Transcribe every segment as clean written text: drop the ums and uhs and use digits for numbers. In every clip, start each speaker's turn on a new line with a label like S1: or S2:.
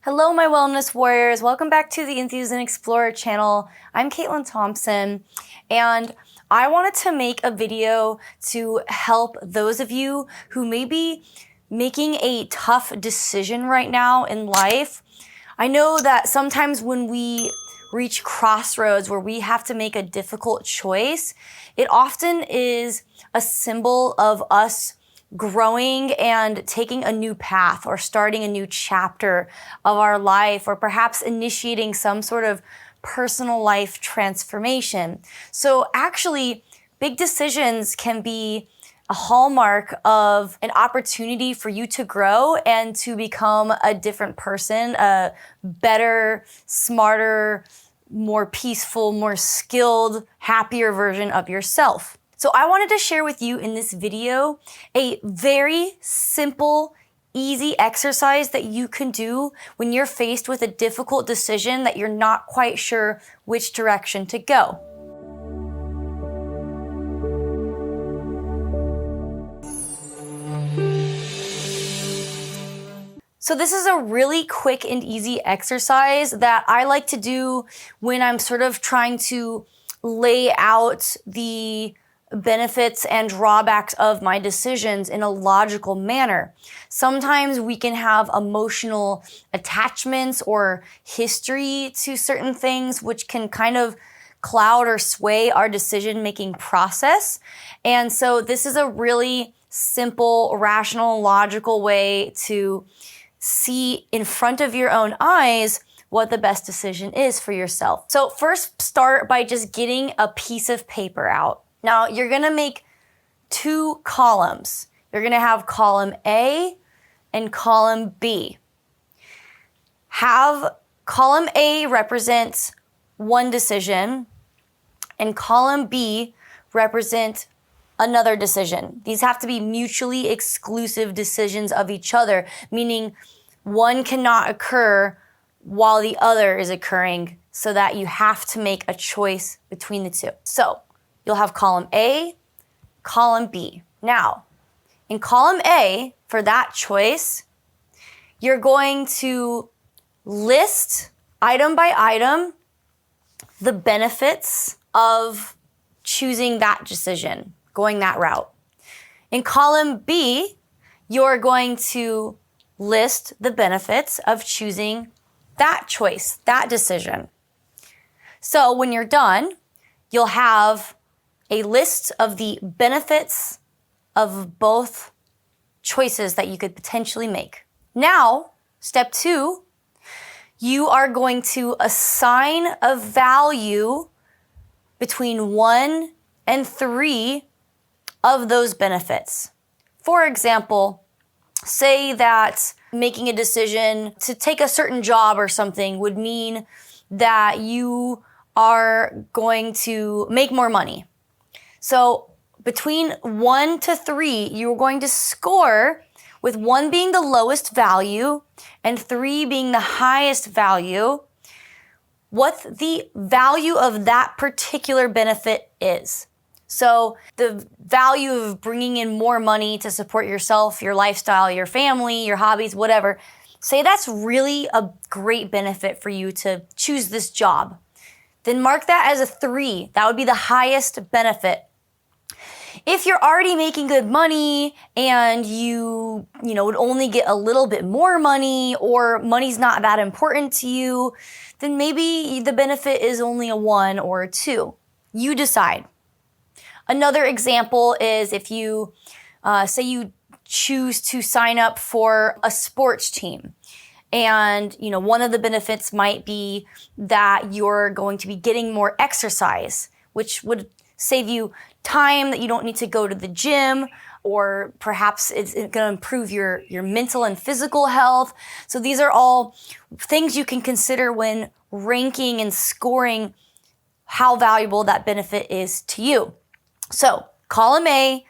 S1: Hello, my wellness warriors. Welcome back to the Enthuse and Explorer channel. I'm Caitlin Thompson, and I wanted to make a video to help those of you who may be making a tough decision right now in life. I know that sometimes when we reach crossroads where we have to make a difficult choice, it often is a symbol of us growing and taking a new path or starting a new chapter of our life, or perhaps initiating some sort of personal life transformation. So actually, big decisions can be a hallmark of an opportunity for you to grow and to become a different person, a better, smarter, more peaceful, more skilled, happier version of yourself. So I wanted to share with you in this video a very simple, easy exercise that you can do when you're faced with a difficult decision that you're not quite sure which direction to go. So this is a really quick and easy exercise that I like to do when I'm sort of trying to lay out the benefits and drawbacks of my decisions in a logical manner. Sometimes we can have emotional attachments or history to certain things, which can kind of cloud or sway our decision-making process. And so this is a really simple, rational, logical way to see in front of your own eyes what the best decision is for yourself. So first, start by just getting a piece of paper out. Now, you're gonna make two columns. You're gonna have column A and column B. Have column A represent one decision and column B represent another decision. These have to be mutually exclusive decisions of each other, meaning one cannot occur while the other is occurring, so that you have to make a choice between the two. So you'll have column A, column B. Now, in column A, for that choice, you're going to list item by item the benefits of choosing that decision, going that route. In column B, you're going to list the benefits of choosing that choice, that decision. So when you're done, you'll have a list of the benefits of both choices that you could potentially make. Now, step 2, you are going to assign a value between 1 and 3 of those benefits. For example, say that making a decision to take a certain job or something would mean that you are going to make more money. So between 1 to 3, you're going to score with 1 being the lowest value and 3 being the highest value, what the value of that particular benefit is. So the value of bringing in more money to support yourself, your lifestyle, your family, your hobbies, whatever, say that's really a great benefit for you to choose this job. Then mark that as a 3. That would be the highest benefit. If you're already making good money and you would only get a little bit more money, or money's not that important to you, then maybe the benefit is only a 1 or a 2. You decide. Another example is if you, say you choose to sign up for a sports team. And, one of the benefits might be that you're going to be getting more exercise, which would save you time that you don't need to go to the gym, or perhaps it's going to improve your mental and physical health. So these are all things you can consider when ranking and scoring how valuable that benefit is to you. So column A,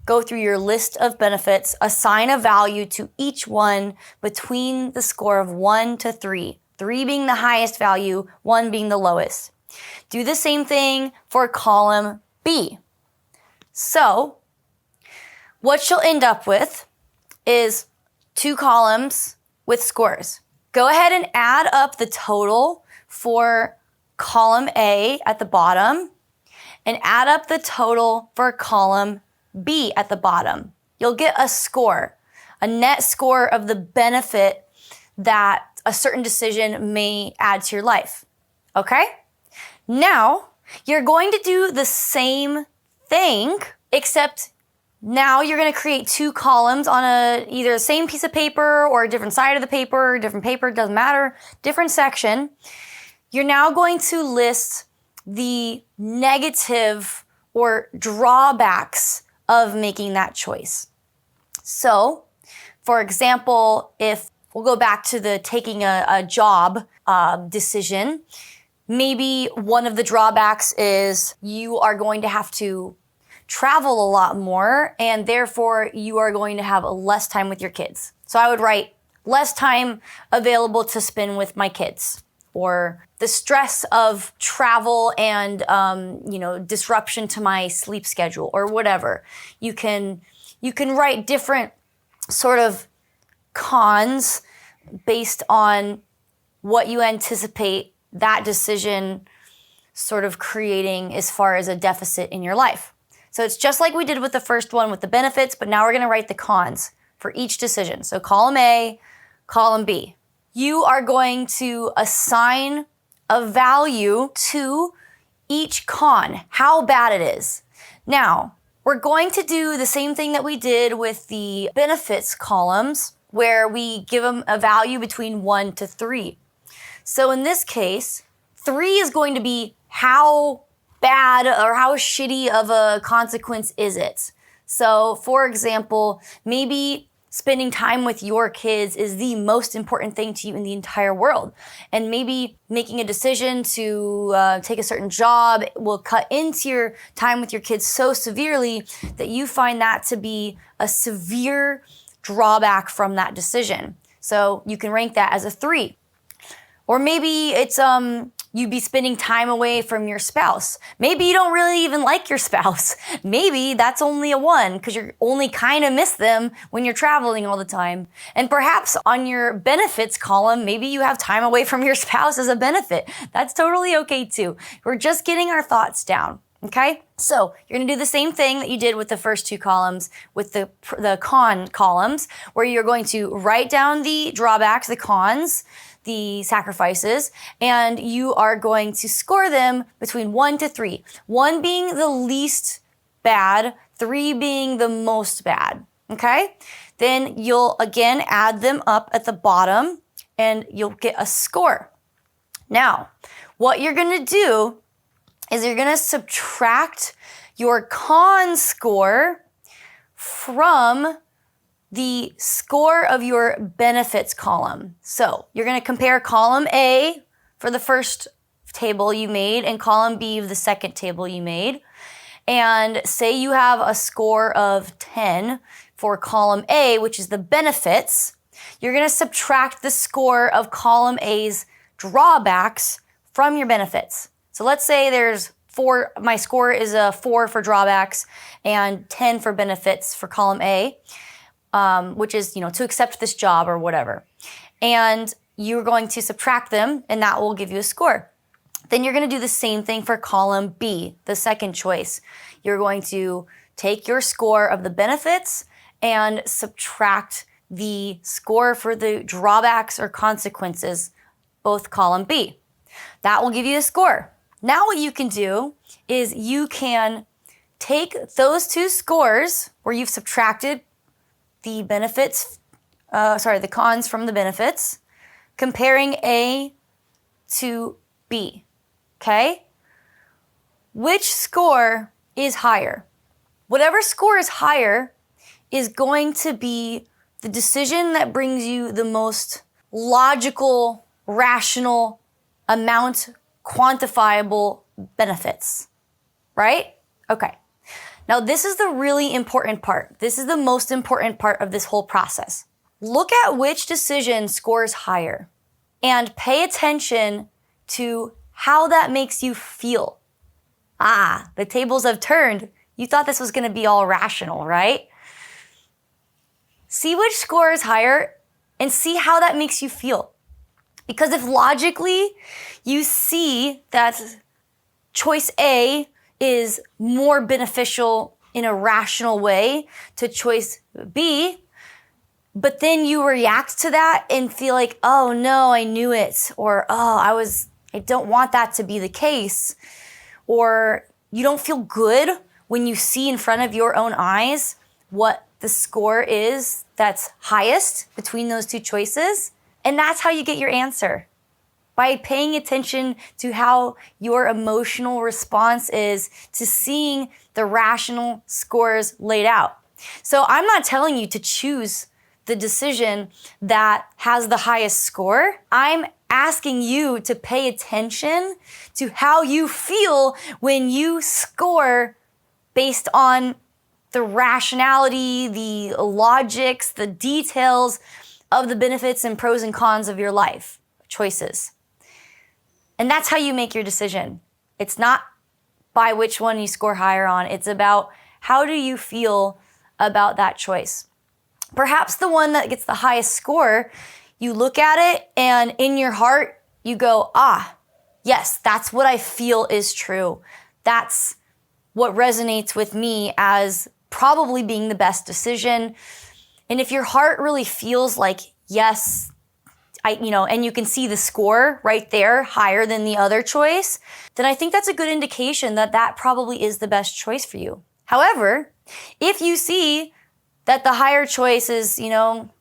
S1: go through your list of benefits, assign a value to each one between the score of 1 to 3, 3 being the highest value, 1 being the lowest. Do the same thing for column B. So what you'll end up with is 2 columns with scores. go ahead and add up the total for column A at the bottom and add up the total for column B at the bottom. You'll get a score, a net score of the benefit that a certain decision may add to your life. Okay? Now, you're going to do the same thing, except now you're going to create two columns on either the same piece of paper or a different side of the paper, different paper, doesn't matter, different section. You're now going to list the negative or drawbacks of making that choice. So, for example, if we'll go back to the taking a job decision, maybe one of the drawbacks is you are going to have to travel a lot more, and therefore you are going to have less time with your kids. So I would write less time available to spend with my kids, or the stress of travel and disruption to my sleep schedule, or whatever. You can write different sort of cons based on what you anticipate that decision sort of creating as far as a deficit in your life. So it's just like we did with the first one with the benefits, but now we're going to write the cons for each decision. So column A, column B. You are going to assign a value to each con, how bad it is. Now, we're going to do the same thing that we did with the benefits columns, where we give them a value between 1 to 3. So in this case, 3 is going to be how bad or how shitty of a consequence is it. So for example, maybe spending time with your kids is the most important thing to you in the entire world. And maybe making a decision to take a certain job will cut into your time with your kids so severely that you find that to be a severe drawback from that decision. So you can rank that as a 3. Or maybe it's you'd be spending time away from your spouse. Maybe you don't really even like your spouse. Maybe that's only a 1 because you only kind of miss them when you're traveling all the time. And perhaps on your benefits column, maybe you have time away from your spouse as a benefit. That's totally okay too. We're just getting our thoughts down. Okay? So you're going to do the same thing that you did with the first 2 columns with the con columns, where you're going to write down the drawbacks, the cons, the sacrifices, and you are going to score them between 1 to 3. 1 being the least bad, 3 being the most bad. Okay? Then you'll again add them up at the bottom and you'll get a score. Now, what you're going to do is you're going to subtract your con score from the score of your benefits column. So you're going to compare column A for the first table you made and column B of the second table you made. And say you have a score of 10 for column A, which is the benefits. You're going to subtract the score of column A's drawbacks from your benefits. So let's say there's 4, my score is a 4 for drawbacks and 10 for benefits for column A. Which is, to accept this job or whatever. And you're going to subtract them, and that will give you a score. Then you're going to do the same thing for column B, the second choice. You're going to take your score of the benefits and subtract the score for the drawbacks or consequences, both column B. That will give you a score. Now what you can do is you can take those 2 scores where you've subtracted the the cons from the benefits, comparing A to B, okay? Which score is higher? Whatever score is higher is going to be the decision that brings you the most logical, rational amount, quantifiable benefits, right? Okay. Now, this is the really important part. This is the most important part of this whole process. Look at which decision scores higher and pay attention to how that makes you feel. The tables have turned. You thought this was going to be all rational, right? See which score is higher and see how that makes you feel. Because if logically you see that choice A is more beneficial in a rational way to choice B, but then you react to that and feel like, oh no, I knew it, or oh, I don't want that to be the case, or you don't feel good when you see in front of your own eyes what the score is that's highest between those two choices. And that's how you get your answer. By paying attention to how your emotional response is to seeing the rational scores laid out. So I'm not telling you to choose the decision that has the highest score. I'm asking you to pay attention to how you feel when you score based on the rationality, the logics, the details of the benefits and pros and cons of your life choices. And that's how you make your decision. It's not by which one you score higher on. It's about how do you feel about that choice. Perhaps the one that gets the highest score, you look at it and in your heart, you go, yes, that's what I feel is true. That's what resonates with me as probably being the best decision. And if your heart really feels like, yes, and you can see the score right there higher than the other choice, then I think that's a good indication that that probably is the best choice for you. However, if you see that the higher choice is,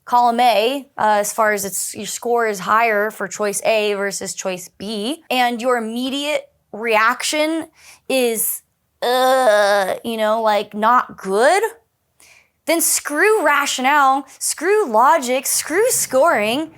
S1: column A, as far as your score is higher for choice A versus choice B, and your immediate reaction is, not good, then screw rationale, screw logic, screw scoring.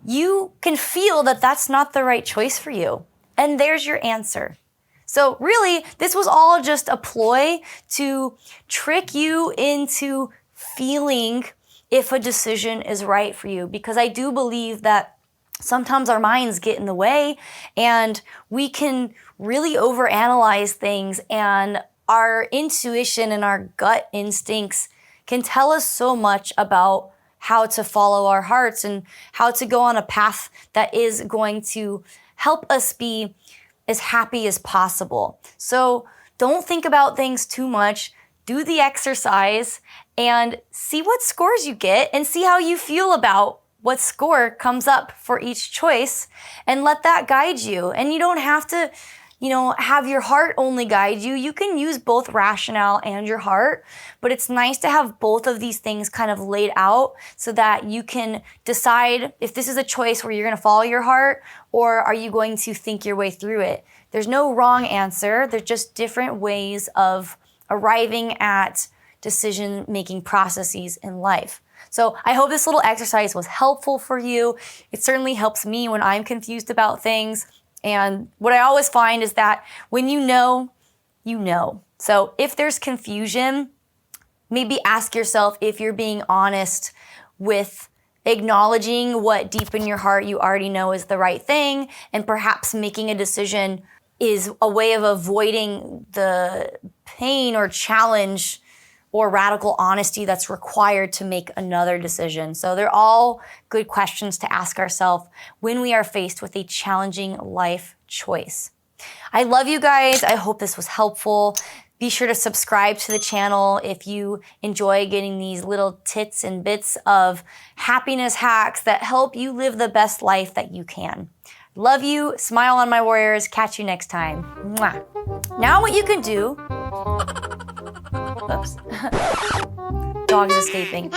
S1: You can feel that that's not the right choice for you. And there's your answer. So really, this was all just a ploy to trick you into feeling if a decision is right for you. Because I do believe that sometimes our minds get in the way and we can really overanalyze things, and our intuition and our gut instincts can tell us so much about how to follow our hearts and how to go on a path that is going to help us be as happy as possible. So don't think about things too much. Do the exercise and see what scores you get and see how you feel about what score comes up for each choice, and let that guide you. And you don't have to, have your heart only guide you. You can use both rationale and your heart, but it's nice to have both of these things kind of laid out so that you can decide if this is a choice where you're going to follow your heart, or are you going to think your way through it. There's no wrong answer. There's just different ways of arriving at decision-making processes in life. So I hope this little exercise was helpful for you. It certainly helps me when I'm confused about things. And what I always find is that when you know, you know. So if there's confusion, maybe ask yourself if you're being honest with acknowledging what deep in your heart you already know is the right thing, and perhaps making a decision is a way of avoiding the pain or challenge or radical honesty that's required to make another decision. So they're all good questions to ask ourselves when we are faced with a challenging life choice. I love you guys. I hope this was helpful. Be sure to subscribe to the channel if you enjoy getting these little tits and bits of happiness hacks that help you live the best life that you can. Love you. Smile on my warriors. Catch you next time. Mwah. Now what you can do... Oops. Dog's escaping.